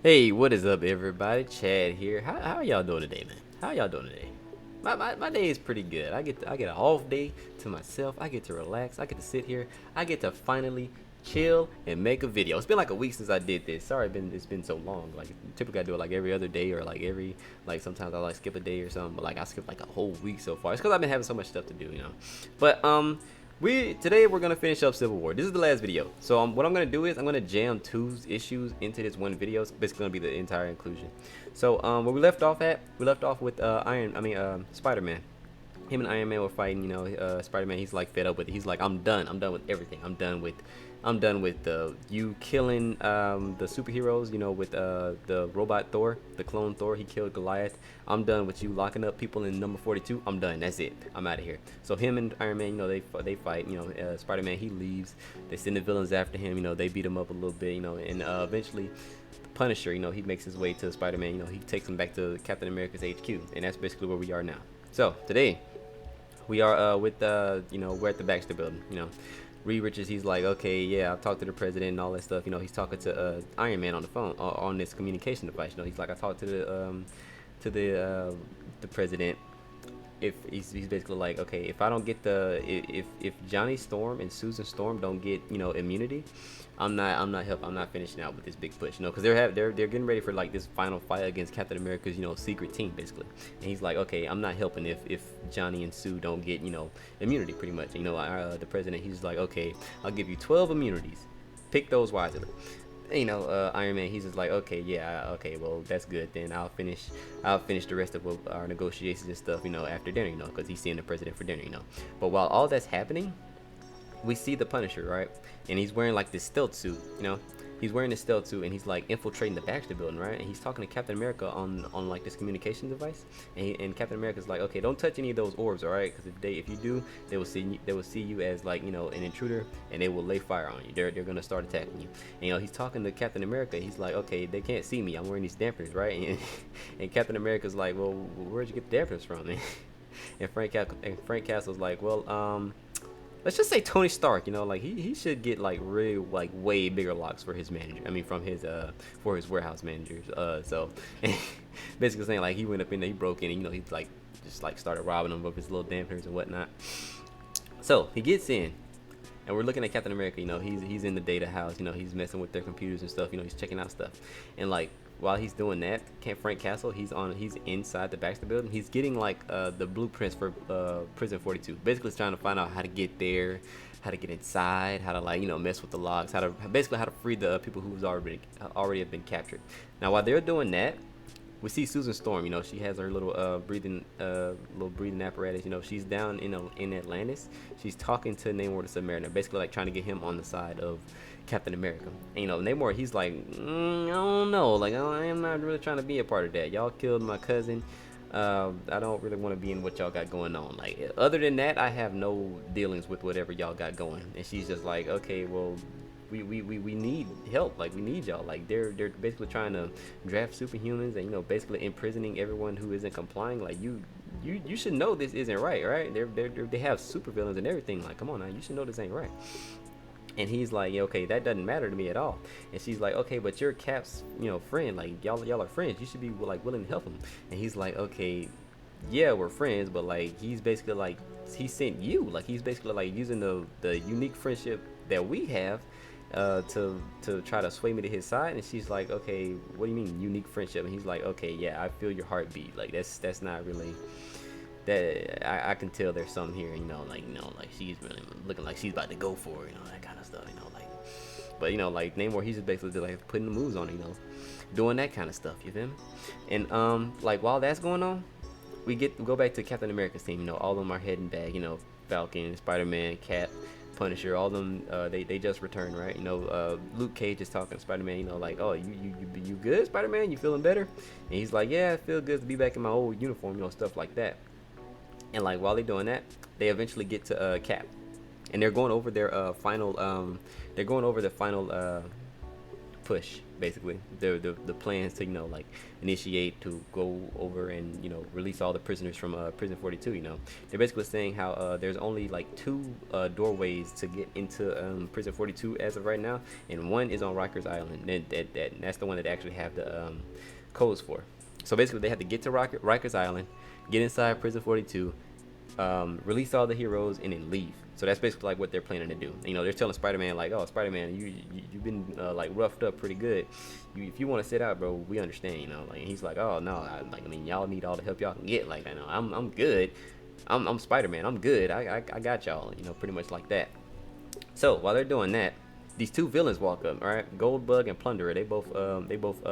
Hey, what is up, everybody? Chad here. How y'all doing today, man? How y'all doing today? My day is pretty good. I get an off day to myself. I get to relax. I get to sit here. I get to finally chill and make a video. It's been like a week since I did this. Sorry, it's been so long. Like typically I do it like every other day or like every like sometimes I like skip a day or something. But like I skipped like a whole week so far. It's because I've been having so much stuff to do. But today we're gonna finish up Civil War. This is the last video. So what I'm gonna do is I'm gonna jam two issues into this one video. It's basically gonna be the entire inclusion. So where we left off with Spider-Man. Him and Iron Man were fighting. Spider-Man. He's like fed up with it. He's like, I'm done. I'm done with everything. I'm done with you killing the superheroes. With the robot Thor, the clone Thor. He killed Goliath. I'm done with you locking up people in number 42. I'm done. That's it. I'm out of here. So him and Iron Man, they fight. Spider-Man, he leaves. They send the villains after him. They beat him up a little bit. And eventually, the Punisher, he makes his way to Spider-Man. He takes him back to Captain America's HQ, and that's basically where we are now. So today we are we're at the Baxter building. Reed Richards, he's like, okay, yeah, I've talked to the president and all that stuff. He's talking to Iron Man on the phone on this communication device. He's like, I talked to the president. If he's basically like, okay, if I don't get if Johnny Storm and Susan Storm don't get immunity, I'm not finishing out with this big push, because they're getting ready for like this final fight against Captain America's secret team basically. And he's like, okay, I'm not helping if Johnny and Sue don't get immunity, pretty much. The president, he's like, okay, I'll give you 12 immunities, pick those wisely. Iron Man, he's just like, okay, yeah, okay, well, that's good. Then I'll finish the rest of our negotiations and stuff, after dinner, because he's seeing the president for dinner. But while all that's happening, we see the Punisher, right? And he's wearing like this stealth suit. He's wearing this stealth suit and he's like infiltrating the Baxter building, right? And he's talking to Captain America on like this communication device. And Captain America's like, okay, don't touch any of those orbs, all right? Because if you do, they will see you as like an intruder, and they will lay fire on you. They're gonna start attacking you. And he's talking to Captain America. He's like, okay, they can't see me. I'm wearing these dampers, right? And Captain America's like, well, where'd you get the dampers from? And Frank Castle's like, well, let's just say Tony Stark, like he should get like really like way bigger locks for his manager. I mean, from his for his warehouse managers. So basically saying like he went up in there, he broke in, and he like just like started robbing them of his little dampers and whatnot. So he gets in, and we're looking at Captain America. He's in the data house. He's messing with their computers and stuff. He's checking out stuff, and like while he's doing that, Frank Castle, he's inside the Baxter building. He's getting like the blueprints for Prison 42. Basically, he's trying to find out how to get there, how to get inside, how to like mess with the logs, how to free the people who's already have been captured. Now, while they're doing that, we see Susan Storm. She has her little breathing apparatus. She's down in Atlantis. She's talking to Namor the Submariner, basically like trying to get him on the side of Captain America. And, Namor, he's like, I don't know, like I am not really trying to be a part of that. Y'all killed my cousin. I don't really want to be in what y'all got going on. Like, other than that, I have no dealings with whatever y'all got going. And she's just like, okay, well, we need help. Like, we need y'all. Like, they're basically trying to draft superhumans and basically imprisoning everyone who isn't complying. Like, you should know this isn't right? They have supervillains and everything. Like, come on now, you should know this ain't right. And he's like, yeah, okay, that doesn't matter to me at all. And she's like, okay, but you're Cap's friend. Like, y'all are friends. You should be like willing to help him. And he's like, okay, yeah, we're friends, but like he's basically like he sent you. Like, he's basically like using the unique friendship that we have to try to sway me to his side. And she's like, okay, what do you mean unique friendship? And he's like, okay, yeah, I feel your heartbeat. Like, that's not really that. I can tell there's something here. Like she's really looking like she's about to go for it, that kind of stuff. Like, but like Namor, he's just basically like putting the moves on, doing that kind of stuff. You feel me? And like while that's going on, we go back to Captain America's team. All of them are heading back. Falcon, Spider-Man, Cap, Punisher, all of them, they just returned, right? Luke Cage is talking to Spider-Man, like, oh, you good, Spider-Man? You feeling better? And he's like, yeah, I feel good to be back in my old uniform, stuff like that. And like while they're doing that, they eventually get to Cap, and they're going over their final push, basically. The plans to, like, initiate to go over and, release all the prisoners from Prison 42. They're basically saying how there's only like two doorways to get into Prison 42 as of right now, and one is on Rikers Island. And that's the one that they actually have the codes for. So basically, they have to get to Rikers Island, get inside Prison 42, release all the heroes, and then leave. So that's basically like what they're planning to do. They're telling Spider-Man like, oh, Spider-Man, you've been like roughed up pretty good. If you want to sit out, bro, we understand. Like, and he's like, oh no, y'all need all the help y'all can get. Like, I know I'm good. I'm Spider-Man. I'm good. I got y'all. Pretty much like that. So while they're doing that, these two villains walk up. All right, Goldbug and Plunderer. They both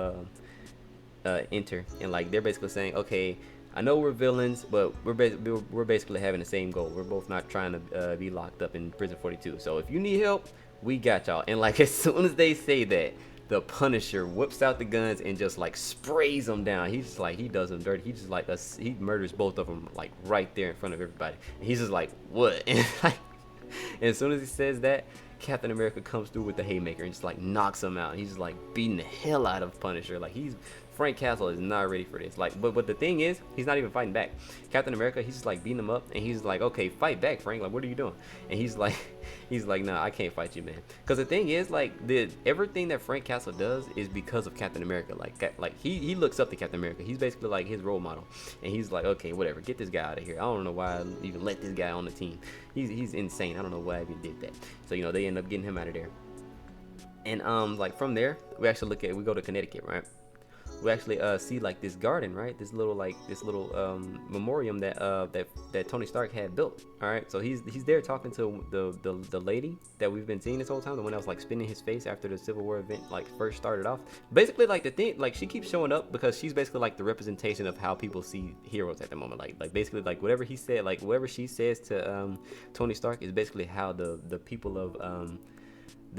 enter, and like they're basically saying, okay, I know we're villains, but we're basically having the same goal. We're both not trying to be locked up in Prison 42. So if you need help, we got y'all. And like as soon as they say that, the Punisher whips out the guns and just like sprays them down. He's just like, he does them dirty. He just like he murders both of them like right there in front of everybody. And he's just like, what? And like, and as soon as he says that, Captain America comes through with the haymaker and just like knocks him out. And he's just like beating the hell out of Punisher. Like Frank Castle is not ready for this. Like, but the thing is, he's not even fighting back. Captain America, he's just like beating him up, and he's like, okay, fight back, Frank. Like, what are you doing? And he's like, nah, I can't fight you, man. Because the thing is, like, everything that Frank Castle does is because of Captain America. Like he looks up to Captain America. He's basically like his role model, and he's like, okay, whatever, get this guy out of here. I don't know why I even let this guy on the team. He's insane. I don't know why I even did that. So they end up getting him out of there. And like from there, we go to Connecticut, right? We actually see like this garden, right? This little memoriam that Tony Stark had built. All right, so he's there talking to the lady that we've been seeing this whole time, the one that was like spinning his face after the Civil War event like first started off. Basically, like the thing, like she keeps showing up because she's basically like the representation of how people see heroes at the moment. Like basically like whatever he said, like whatever she says to Tony Stark is basically how the people of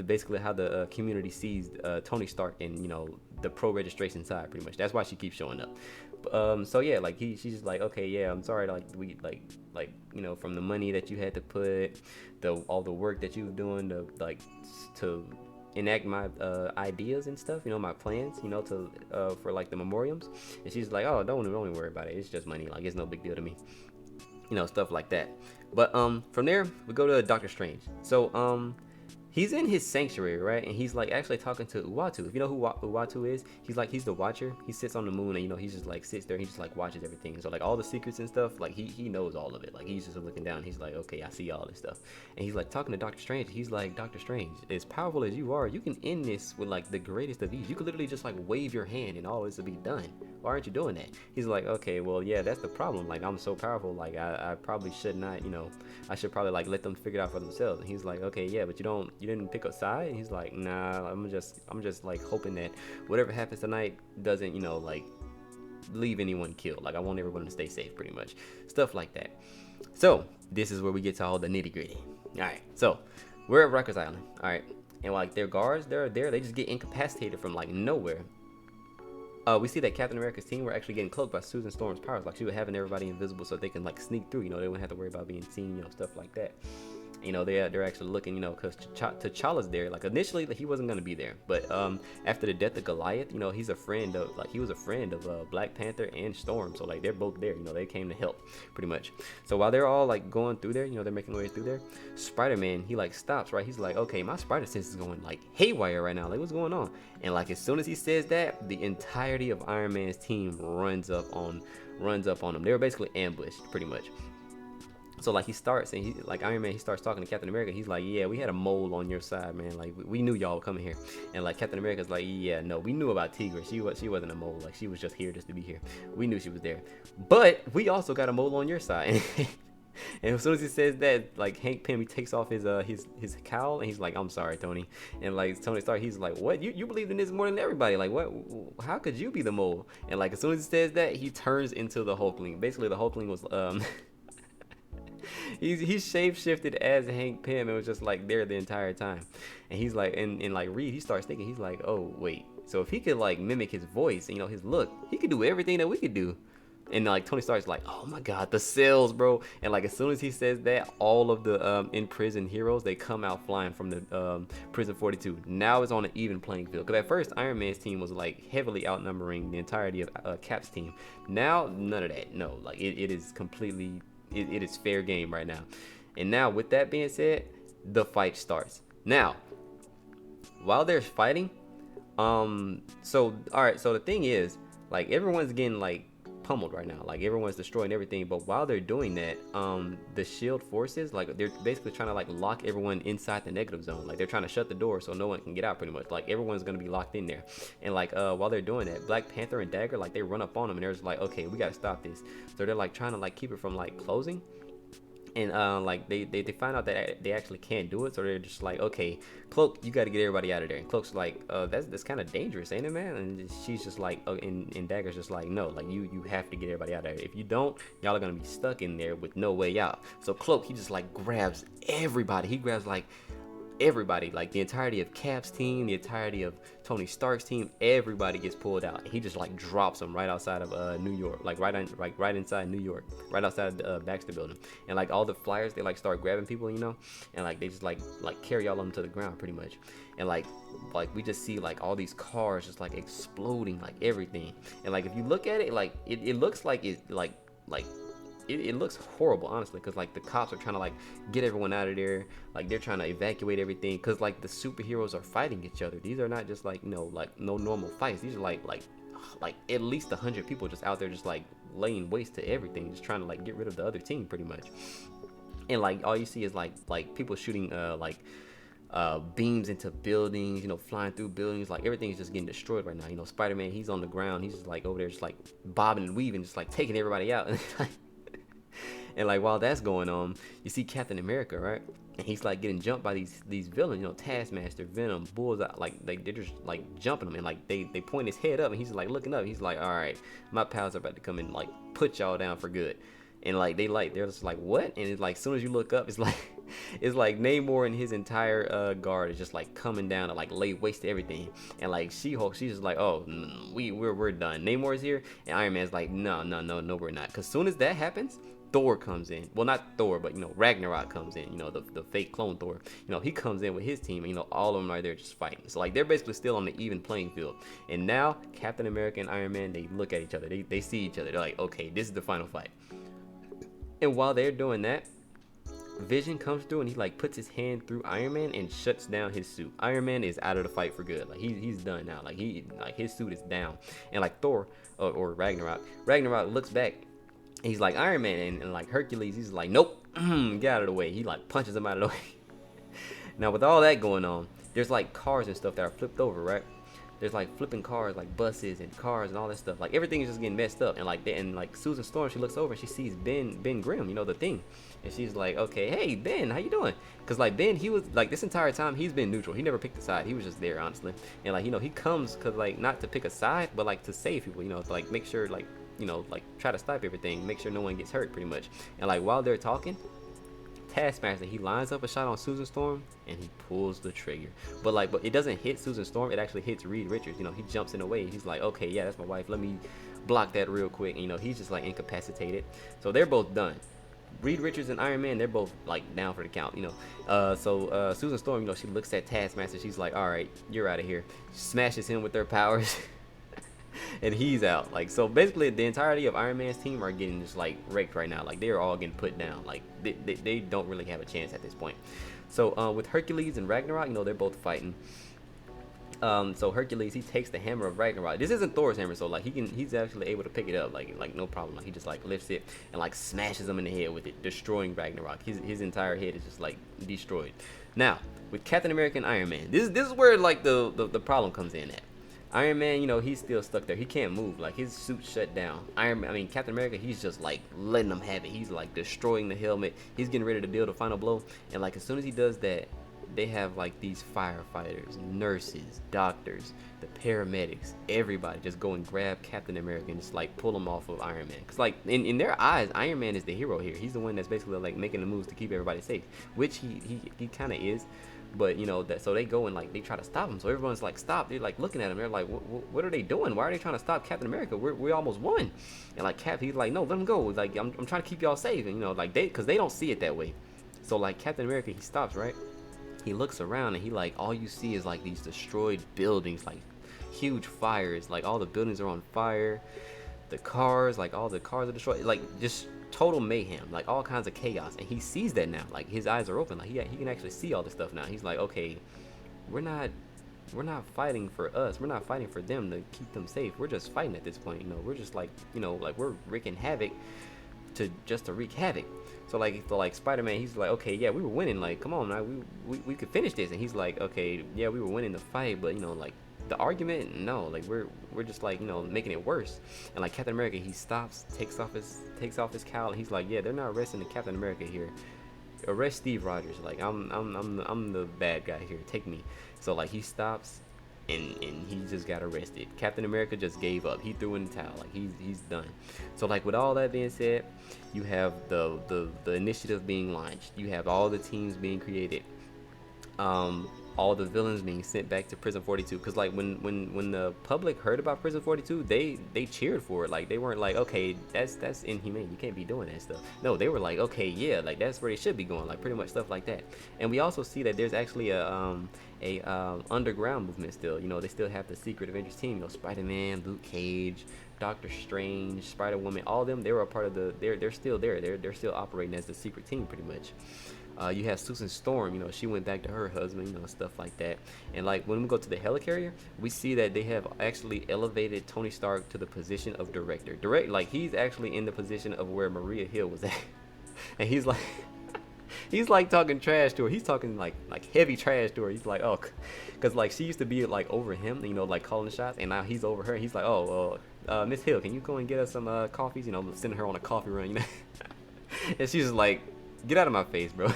basically how the community sees Tony Stark and the pro registration side, pretty much. That's why she keeps showing up. So yeah, like she's just like, okay, yeah, I'm sorry, like we like from the money that you had to put, all the work that you were doing to enact my ideas and stuff, my plans, to for like the memoriams. And she's like, oh, don't even worry about it, it's just money, like it's no big deal to me, stuff like that. But from there we go to Doctor Strange. So he's in his sanctuary, right? And he's like actually talking to Uatu. If you know who Uatu is, he's the Watcher. He sits on the moon, and he just like sits there. And he just like watches everything. So like all the secrets and stuff, like he knows all of it. Like he's just looking down. He's like, okay, I see all this stuff. And he's like talking to Doctor Strange. He's like, Doctor Strange, as powerful as you are, you can end this with like the greatest of ease. You could literally just like wave your hand and all this will be done. Why aren't you doing that? He's like, okay, well, yeah, that's the problem. Like I'm so powerful. Like I probably should not. I should probably like let them figure it out for themselves. And he's like, okay, yeah, but you didn't pick a side. And he's like, nah, I'm just like hoping that whatever happens tonight doesn't like leave anyone killed. Like I want everyone to stay safe, pretty much, stuff like that. So this is where we get to all the nitty gritty. All right, so we're at Rikers Island. All right, and like their guards, they're there. They just get incapacitated from like nowhere. We see that Captain America's team were actually getting cloaked by Susan Storm's powers. Like she was having everybody invisible so they can like sneak through. They wouldn't have to worry about being seen. Stuff like that. They're actually looking, because T'Challa's there. Like initially, he wasn't gonna be there, but after the death of Goliath, he's a friend of he was a friend of Black Panther and Storm. So like they're both there. They came to help, pretty much. So while they're all like going through there, they're making their way through there. Spider-Man, he like stops, right? He's like, okay, my spider sense is going like haywire right now. Like what's going on? And like as soon as he says that, the entirety of Iron Man's team runs up on him. They were basically ambushed, pretty much. So like he starts and Iron Man, he starts talking to Captain America. He's like, yeah, we had a mole on your side, man. Like we knew y'all were coming here. And like Captain America's like, yeah, no, we knew about Tigra. She wasn't a mole. Like she was just here just to be here. We knew she was there. But we also got a mole on your side. And as soon as he says that, like Hank Pym, he takes off his cowl and he's like, I'm sorry, Tony. And like Tony Stark, he's like, what? You believed in this more than everybody? Like what? How could you be the mole? And like as soon as he says that, he turns into the Hulkling. Basically, the Hulkling was He's shape-shifted as Hank Pym. It was just like there the entire time. And he's like, and like Reed, he starts thinking, he's like, oh wait, so if he could like mimic his voice and his look, he could do everything that we could do. And like Tony Stark's like, oh my god, the cells, bro. And like as soon as he says that, all of the in prison heroes, they come out flying from the prison 42. Now it's on an even playing field. Because at first Iron Man's team was like heavily outnumbering the entirety of Cap's team. Now none of that. No, like it is completely, it is fair game right now. And now with that being said, the fight starts. Now, while they're fighting, so all right, so the thing is, like everyone's getting like pummeled right now, like everyone's destroying everything, but while they're doing that, the shield forces, like they're basically trying to like lock everyone inside the negative zone, like they're trying to shut the door so no one can get out pretty much, like everyone's gonna be locked in there. And like while they're doing that, Black Panther and Dagger, like they run up on them and they're just like, okay, we gotta stop this. So they're like trying to like keep it from like closing. And like they find out that they actually can't do it, so they're just like, okay, Cloak, you got to get everybody out of there. And Cloak's like, that's kind of dangerous, ain't it, man? And she's just like, oh, and Dagger's just like, no, like you have to get everybody out of there. If you don't, y'all are gonna be stuck in there with no way out. So Cloak, he just like grabs everybody. He grabs like everybody, like the entirety of Cap's team, the entirety of Tony Stark's team, everybody gets pulled out. He just like drops them right outside of New York, like right inside New York, right outside the Baxter building. And like all the flyers, they like start grabbing people, you know, and like they just like carry all of them to the ground pretty much. And like we just see like all these cars just like exploding, like everything. And like if you look at it, like it looks like it looks horrible, honestly, because like the cops are trying to like get everyone out of there, like they're trying to evacuate everything, because like the superheroes are fighting each other. These are not just like, you know, like no normal fights. These are like at least 100 people just out there just like laying waste to everything, just trying to like get rid of the other team pretty much. And like all you see is like people shooting beams into buildings, you know, flying through buildings, like everything's just getting destroyed right now. You know, Spider-Man, he's on the ground, he's just like over there just like bobbing and weaving, just like taking everybody out. And like while that's going on, you see Captain America, right? And he's like getting jumped by these villains, you know, Taskmaster, Venom, Bullseye, like they're just like jumping him, and like they point his head up, and he's like looking up. He's like, all right, my pals are about to come and like put y'all down for good. And like they're just like, what? And it's like as soon as you look up, it's like Namor and his entire guard is just like coming down to like lay waste to everything. And like She-Hulk, she's just like, oh, we're done. Namor's here, and Iron Man's like, no, we're not. Cause soon as that happens, Thor comes in. Well, not Thor, but you know, Ragnarok comes in. You know, the fake clone Thor. You know, he comes in with his team, and you know, all of them are there just fighting. So like they're basically still on the even playing field. And now Captain America and Iron Man, they look at each other. They see each other. They're like, okay, this is the final fight. And while they're doing that, Vision comes through and he like puts his hand through Iron Man and shuts down his suit. Iron Man is out of the fight for good. Like he's done now. Like his suit is down. And like Thor or Ragnarok looks back. He's like, Iron Man, and like Hercules, he's like, nope, get out of the way. He like punches him out of the way. Now with all that going on, there's like cars and stuff that are flipped over, right? There's like flipping cars, like buses and cars and all that stuff. Like everything is just getting messed up. And like Susan Storm, she looks over and she sees Ben Grimm, you know, the Thing. And she's like, okay, hey Ben, how you doing? Cause like Ben, he was like this entire time he's been neutral. He never picked a side. He was just there, honestly. And like, you know, he comes cause like not to pick a side, but like to save people, you know, to like make sure like, you know, like try to stop everything, make sure no one gets hurt pretty much. And like while they're talking, Taskmaster, he lines up a shot on Susan Storm and he pulls the trigger. But it doesn't hit Susan Storm, it actually hits Reed Richards. You know, he jumps in the way. He's like, okay, yeah, that's my wife. Let me block that real quick. And, you know, he's just like incapacitated. So they're both done. Reed Richards and Iron Man, they're both like down for the count, you know. So Susan Storm, you know, she looks at Taskmaster. She's like, all right, you're out of here. Smashes him with their powers. And he's out. Like, so basically the entirety of Iron Man's team are getting just like wrecked right now. Like they're all getting put down. Like they don't really have a chance at this point. So with Hercules and Ragnarok, you know, they're both fighting. So Hercules, he takes the hammer of Ragnarok. This isn't Thor's hammer, so like he's actually able to pick it up, like no problem. Like he just like lifts it and like smashes him in the head with it, destroying Ragnarok. His entire head is just like destroyed. Now with Captain America and Iron Man, this is where like the problem comes in at. Iron Man, you know, he's still stuck there. He can't move. Like his suit's shut down. Captain America, he's just like letting them have it. He's like destroying the helmet. He's getting ready to deal the final blow. And like as soon as he does that, they have like these firefighters, nurses, doctors, the paramedics, everybody just go and grab Captain America and just like pull him off of Iron Man. Cause like in their eyes, Iron Man is the hero here. He's the one that's basically like making the moves to keep everybody safe, which he kind of is. But you know that, so they go and like they try to stop him. So everyone's like, stop. They're like looking at him. They're like, what are they doing? Why are they trying to stop Captain America? We almost won. And like Cap, he's like, no, let him go. Like I'm trying to keep y'all safe. And you know, like because they don't see it that way. So like Captain America, he stops, right? He looks around and he like, all you see is like these destroyed buildings, like huge fires. Like all the buildings are on fire. The cars, like all the cars are destroyed. Like just total mayhem, like all kinds of chaos. And he sees that now. Like his eyes are open. Like he can actually see all this stuff now. He's like, okay, we're not fighting for us. We're not fighting for them to keep them safe. We're just fighting at this point. You know, we're just like, you know, like we're wreaking havoc to wreak havoc. So like Spider-Man, he's like, okay, yeah, we were winning. Like, come on, man, we could finish this. And he's like, okay, yeah, we were winning the fight, but you know, like the argument, no, like we're just like, you know, making it worse. And like Captain America, he stops, takes off his cowl, and he's like, yeah, they're not arresting the Captain America here. Arrest Steve Rogers. Like I'm the bad guy here. Take me. So like he stops, and he just got arrested. Captain America just gave up. He threw in the towel. Like he's done. So like with all that being said, you have the initiative being launched. You have all the teams being created. All the villains being sent back to Prison 42. Because like when the public heard about Prison 42, they cheered for it. Like they weren't like, okay, that's inhumane, you can't be doing that stuff. No, they were like, okay, yeah, like that's where they should be going, like pretty much stuff like that. And we also see that there's actually a underground movement still. You know, they still have the Secret Avengers team. You know, Spider-Man, Luke Cage, Doctor Strange, Spider-Woman, all of them, they were a part of the, they're still there. They're still operating as the secret team pretty much. You have Susan Storm, you know, she went back to her husband, you know, stuff like that. And like when we go to the helicarrier, we see that they have actually elevated Tony Stark to the position of director. Like he's actually in the position of where Maria Hill was at. And he's like he's like talking trash to her. He's talking like heavy trash to her. He's like, oh, because like she used to be like over him, you know, like calling the shots, and now he's over her. He's like, oh, Miss Hill, can you go and get us some coffees? You know, sending her on a coffee run, you know. And she's just like, get out of my face, bro.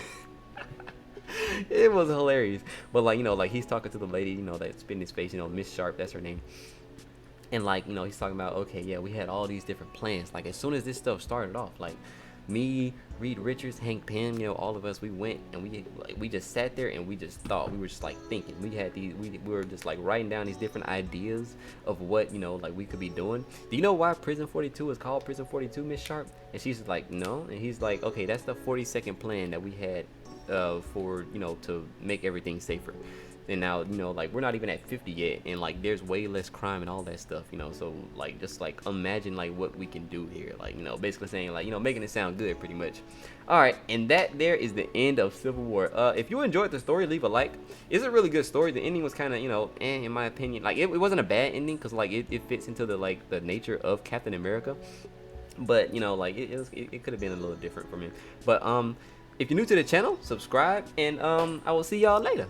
It was hilarious. But like, you know, like he's talking to the lady, you know, that's spit in his face, you know, Miss Sharp, that's her name. And like, you know, he's talking about, okay, yeah, we had all these different plans. Like as soon as this stuff started off, like me, Reed Richards, Hank Pym, you know, all of us, we went and we just sat there and we just thought. We were just like thinking. We had these, we were just like writing down these different ideas of what, you know, like we could be doing. Do you know why Prison 42 is called Prison 42, Miss Sharp? And she's just like, no. And he's like, okay, that's the 42nd plan that we had for, you know, to make everything safer. And now, you know, like we're not even at 50 yet, and like there's way less crime and all that stuff, you know. So like just like imagine like what we can do here, like, you know, basically saying like, you know, making it sound good pretty much. All right, and that there is the end of Civil War. If you enjoyed the story, leave a like. It's a really good story. The ending was kind of, you know, in my opinion, like it wasn't a bad ending because like it fits into the like the nature of Captain America. But you know, like it could have been a little different for me. But if you're new to the channel, subscribe, and I will see y'all later.